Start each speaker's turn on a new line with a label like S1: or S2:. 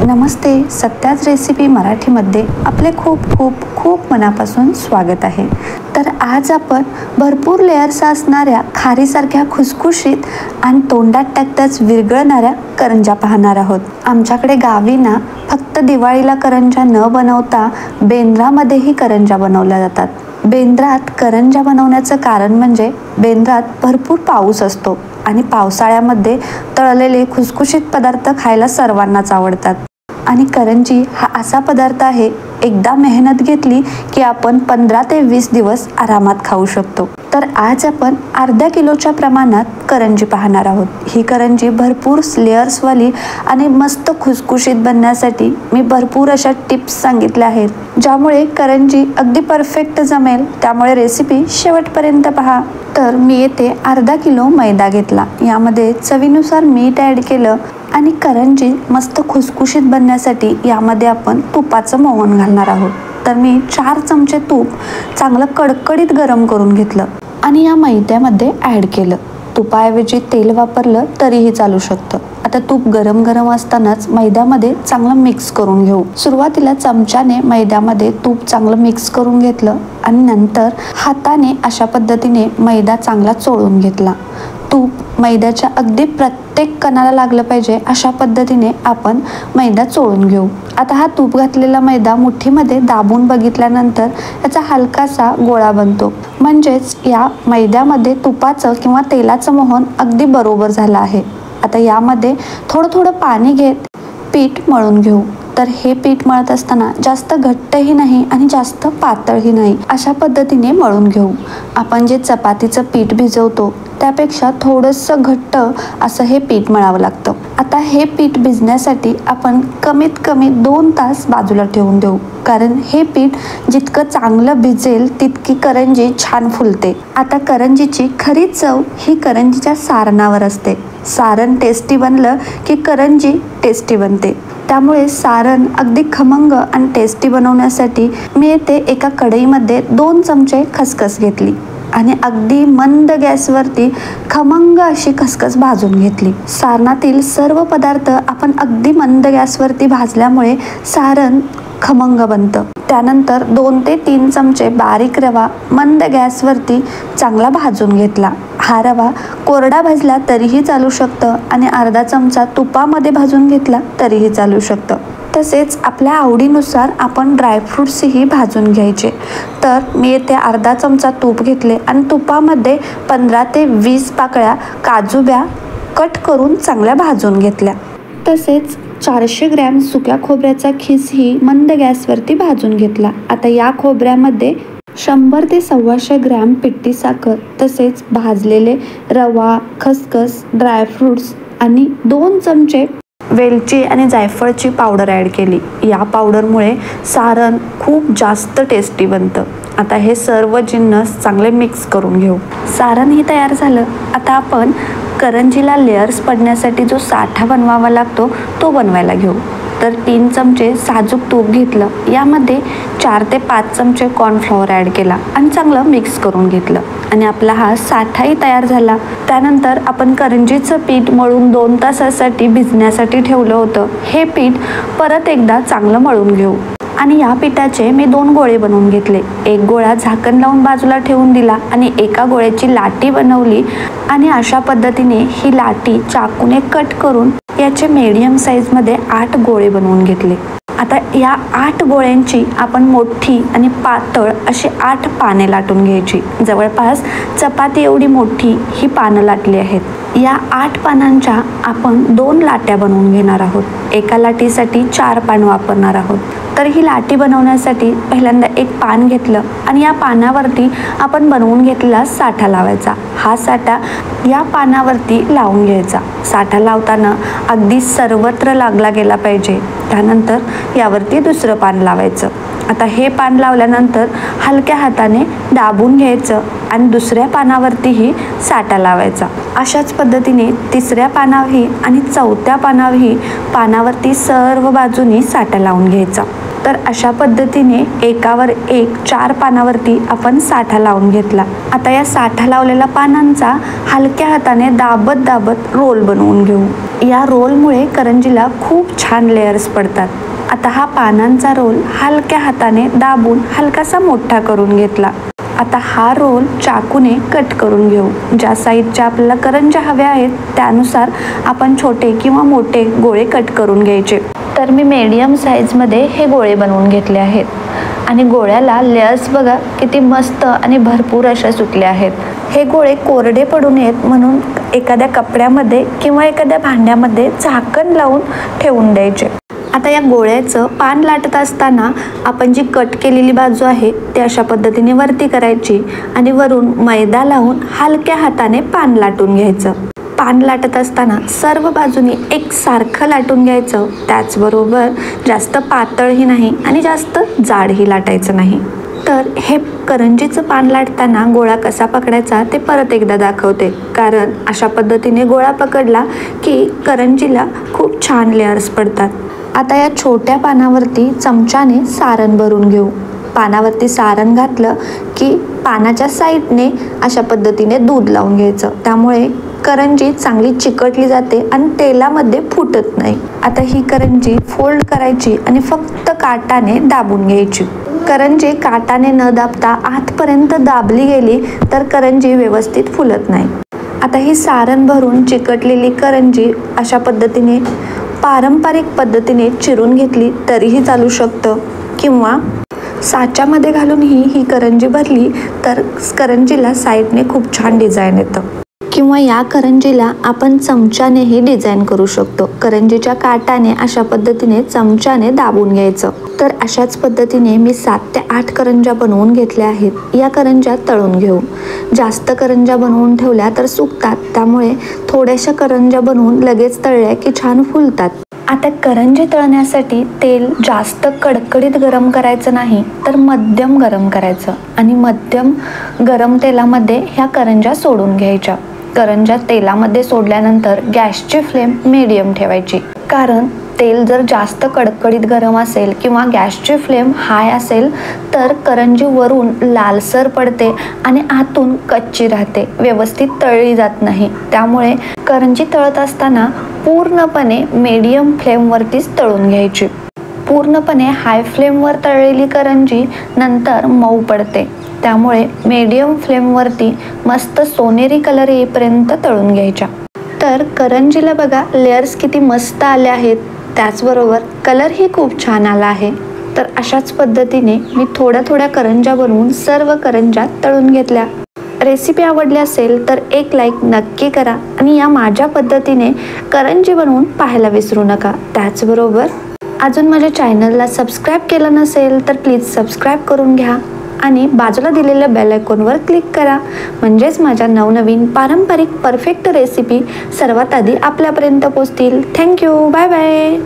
S1: नमस्ते, सत्याच recipe मराठीमध्ये आपले खूप खूप खूप मनापासून स्वागत आहे। तर आज आपण भरपूर लेयर्स असणाऱ्या खारीसारख्या खुसखुशीत आणि तोंडात टाकताच विरघळणाऱ्या करंज्या पाहणार आहोत। आमच्याकडे गावी ना फक्त दिवाळीला करंज्या न बनवता बेंद्रामध्येही करंज्या बनवल्या जातात। बेंद्रात करंज्या बनवण्याचं कारण म्हणजे बेंद्रात भरपूर पाऊस असतो आणि पावसाळ्यामध्ये तळलेले खुसखुशीत पदार्थ खायला सर्वांनाच आवडतात। आणि करंजी हा असा पदार्थ आहे, एकदा मेहनत घेतली की आपण 15 ते 20 दिवस आरामात खाऊ शकतो। तर आज आपण अर्ध्या किलोच्या प्रमाणात करंजी पाहणार आहोत। ही करंजी भरपूर लेयर्सवाली आणि मस्त खुसखुशीत बनण्यासाठी मी भरपूर अशा टिप्स सांगितल्या आहेत, ज्यामुळे करंजी अगदी परफेक्ट जमेल। त्यामुळे रेसिपी शेवटपर्यंत पहा। तर मी येथे अर्धा किलो मैदा घेतला, यामध्ये चवीनुसार मीठ ॲड केलं आणि करंजी मस्त खुसखुशीत बनण्यासाठी यामध्ये आपण तुपाचं मोहन घालणार आहोत। तर मी 4 चमचे तूप चांगलं कडकडीत गरम करून घेतलं आणि या मैद्यामध्ये ॲड केलं। तुपाऐवजी तेल वापरलं तरीही चालू शकतं। आता तूप गरम गरम असतानाच मैद्यामध्ये चांगलं मिक्स करून घेऊ। सुरुवातीला चमच्याने मैद्यामध्ये तूप चांगलं मिक्स करून घेतलं आणि नंतर हाताने अशा पद्धतीने मैदा चांगला चोळून घेतला। तूप मैद्याच्या अगदी प्रत्येक कणाला लागलं पाहिजे अशा पद्धतीने आपण मैदा चोळून घेऊ। आता हा तूप घातलेला मैदा मुठीमध्ये दाबून बघितल्यानंतर याचा हलकासा गोळा बनतो, म्हणजेच या मैद्यामध्ये तुपाचं किंवा तेलाचं मोहन अगदी बरोबर झालं आहे। आता यामध्ये थोडं थोडं पाणी घेत पीठ मळून घेऊ। तर हे पीठ मळत असताना जास्त घट्टही नाही आणि जास्त पातळही नाही, अशा पद्धतीने मळून घेऊ। आपण जे चपातीचं पीठ भिजवतो त्यापेक्षा थोडंसं घट्ट असं हे पीठ मळावं लागतं। आता हे पीठ भिजण्यासाठी आपण कमीत कमी 2 तास बाजूला ठेवून देऊ, कारण हे पीठ जितकं चांगलं भिजेल तितकी करंजी छान फुलते। आता करंजीची खरी चव ही करंजीच्या सारणावर असते। सारण टेस्टी बनलं की करंजी टेस्टी बनते। त्यामुळे सारण अगदी खमंग आणि टेस्टी बनवण्यासाठी मी येथे एका कढईमध्ये 2 चमचे खसखस घेतली आणि अगदी मंद गॅसवरती खमंग अशी खसखस भाजून घेतली। सारणातील सर्व पदार्थ आपण अगदी मंद गॅसवरती भाजल्यामुळे सारण खमंग बनतं। त्यानंतर 2 ते 3 चमचे बारीक रवा मंद गॅसवरती चांगला भाजून घेतला। हा रवा कोरडा भाजला तरीही चालू शकतं आणि अर्धा चमचा तुपामध्ये भाजून घेतला तरीही चालू शकतं। तसेच आपल्या आवडीनुसार आपण ड्रायफ्रूट्सही भाजून घ्यायचे। तर मी येथे अर्धा चमचा तूप घेतले आणि तुपामध्ये 15 ते 20 पाकळ्या काजूब्या कट करून चांगल्या भाजून घेतल्या। तसेच 400 ग्रॅम सुक्या खोबऱ्याचा खिसही मंद गॅसवरती भाजून घेतला। आता या खोबऱ्यामध्ये 100 ते 125 ग्रॅम पिठी साखर, तसेच भाजलेले रवा, खसखस, ड्रायफ्रूट्स आणि 2 चमचे वेलची आणि जायफळची पावडर ॲड केली। या पावडरमुळे सारण खूप जास्त टेस्टी बनतं। आता हे सर्व जिन्नस चांगले मिक्स करून घेऊ। सारणही तयार झालं। आता आपण करंजीला लेयर्स पडण्यासाठी जो साठा बनवावा लागतो तो बनवायला घेऊ। तर 3 चमचे साजूक तूप घेतलं, यामध्ये 4 ते 5 चमचे कॉर्नफ्लॉवर ॲड केला आणि चांगलं मिक्स करून घेतलं आणि आपला हा साठाही तयार झाला। त्यानंतर आपण करंजीचं पीठ मळून 2 तासासाठी भिजण्यासाठी ठेवलं होतं। हे पीठ परत एकदा चांगलं मळून घेऊ आणि या पिठाचे मी 2 गोळे बनवून घेतले। एक गोळा झाकण लावून बाजूला ठेवून दिला आणि एका गोळ्याची लाटी बनवली आणि अशा पद्धतीने ही लाटी चाकूने कट करून याचे मीडियम साईजमध्ये 8 गोळे बनवून घेतले। आता या 8 गोळ्यांची आपण मोठी आणि पातळ अशी 8 पाने लाटून घ्यायची। जवळपास चपाती एवढी मोठी ही पानं लाटली आहेत। या 8 पानांच्या आपण 2 लाट्या बनवून घेणार आहोत। एका लाटीसाठी 4 पान वापरणार आहोत। तर ही लाटी बनवण्यासाठी पहिल्यांदा एक पान घेतलं आणि या पानावरती आपण बनवून घेतलेला साठा लावायचा। हा साठा या पानावरती लावून घ्यायचा। साठा लावताना अगदी सर्वत्र लागला गेला पाहिजे। त्यानंतर यावरती दुसरं पान लावायचं। आता हे पान लावल्यानंतर हलक्या हाताने दाबून घ्यायचं आणि दुसऱ्या पानावरतीही साठा लावायचा। अशाच पद्धतीने तिसऱ्या पानावरही आणि चौथ्या पानावरही पानावरती सर्व बाजूनी साठा लावून घ्यायचा। तर अशा पद्धतीने एकावर एक 4 पानावरती आपण साठा लावून घेतला. आता या साठा लावलेल्या पानांचा हलक्या हाताने दाबत दाबत रोल बनवून घेऊ. या रोलमुळे करंजीला खूप छान लेयर्स पडतात. आता हा पानांचा रोल हलक्या हाताने दाबून हलकासा मोठा करून घेतला. आता हा रोल चाकूने कट करून घेऊ. ज्या साईजच्या आपल्याला करंज्या हव्या आहेत त्यानुसार आपण छोटे किंवा मोठे गोळे कट करून घ्यायचे. तर मी मीडियम साईजमध्ये हे गोळे बनवून घेतले आहेत आणि गोळ्याला लेयर्स बघा किती मस्त आणि भरपूर अशा सुटले आहेत. हे गोळे कोरडे पडू नयेत म्हणून एखाद्या कपड्यामध्ये किंवा एखाद्या भांड्यामध्ये झाकण लावून ठेवून द्यायचे. आता या गोळ्याचं पान लाटत असताना आपण जी कट केलेली बाजू आहे ती अशा पद्धतीने वरती करायची आणि वरून मैदा लावून हलक्या हाताने पान लाटून घ्यायचं. पान लाटत असताना सर्व बाजूनी एकसारखं लाटून घ्यायचं. त्याचबरोबर जास्त पातळही नाही आणि जास्त जाडही लाटायचं नाही. तर हे करंजीचं पान लाटताना गोळा कसा पकडायचा ते परत एकदा दाखवते, कारण अशा पद्धतीने गोळा पकडला की करंजीला खूप छान लेयर्स पडतात. आता या छोट्या पानावरती चमच्याने सारण भरून घेऊ. पानावरती सारण घातलं की पानाच्या साईडने अशा पद्धतीने दूध लावून घ्यायचं. त्यामुळे करंजी चांगली चिकटली जाते आणि तेलामध्ये फुटत नाही. आता ही करंजी फोल्ड करायची आणि फक्त काटाने दाबून घ्यायची. करंजी काटाने न दाबता आतपर्यंत दाबली गेली तर करंजी व्यवस्थित फुलत नाही. आता ही सारण भरून चिकटलेली करंजी अशा पद्धतीने पारंपरिक पद्धतीने चिरून घेतली तरीही चालू शकतं, किंवा साच्यामध्ये घालून ही करंजी भरली तर करंजीला साईडने खूप छान डिझाईन येतं. किंवा या करंजीला आपण चमच्यानेही डिझाईन करू शकतो. करंजीच्या काटाने अशा पद्धतीने चमच्याने दाबून घ्यायचं. तर अशाच पद्धतीने मी 7 ते 8 करंज्या बनवून घेतल्या आहेत. या करंज्या तळून घेऊ. जास्त करंज्या बनवून ठेवल्या तर सुकतात, त्यामुळे थोड्याशा करंज्या बनवून लगेच तळल्या की छान फुलतात. आता करंजी तळण्यासाठी तेल जास्त कडकडीत गरम करायचं नाही तर मध्यम गरम करायचं आणि मध्यम गरम तेलामध्ये ह्या करंज्या सोडून घ्यायच्या. करंज्या तेलामध्ये सोडल्यानंतर गॅसची फ्लेम मीडियम ठेवायची, कारण तेल जर जास्त कडकडीत गरम असेल किंवा गॅसची फ्लेम हाय असेल तर करंजी वरून लालसर पडते आणि आतून कच्ची राहते, व्यवस्थित तळली जात नाही. त्यामुळे करंजी तळत असताना पूर्णपणे मीडियम फ्लेमवरतीच तळून घ्यायची. पूर्णपणे हाय फ्लेमवर तळलेली करंजी नंतर मऊ पडते. त्यामुळे मीडियम फ्लेमवरती मस्त सोनेरी कलर येईपर्यंत तळून घ्यायच्या. तर करंजीला बघा लेयर्स किती मस्त आले आहेत, त्याचबरोबर कलरही खूप छान आला आहे. तर अशाच पद्धतीने मी थोड्या थोड्या करंज्या बनवून सर्व करंज्या तळून घेतल्या. रेसिपी आवडली असेल तर एक लाईक नक्की करा आणि या माझ्या पद्धतीने करंजी बनवून पाहायला विसरू नका. त्याचबरोबर अजून माझ्या चॅनलला सबस्क्राईब केलं नसेल तर प्लीज सबस्क्राईब करून घ्या आणि बाजूला दिलेल्या बेल आयकॉनवर क्लिक करा, म्हणजेच माझ्या नवनवीन पारंपरिक परफेक्ट रेसिपी सर्वात आधी आपल्यापर्यंत पोहोचतील. थँक्यू. Bye bye.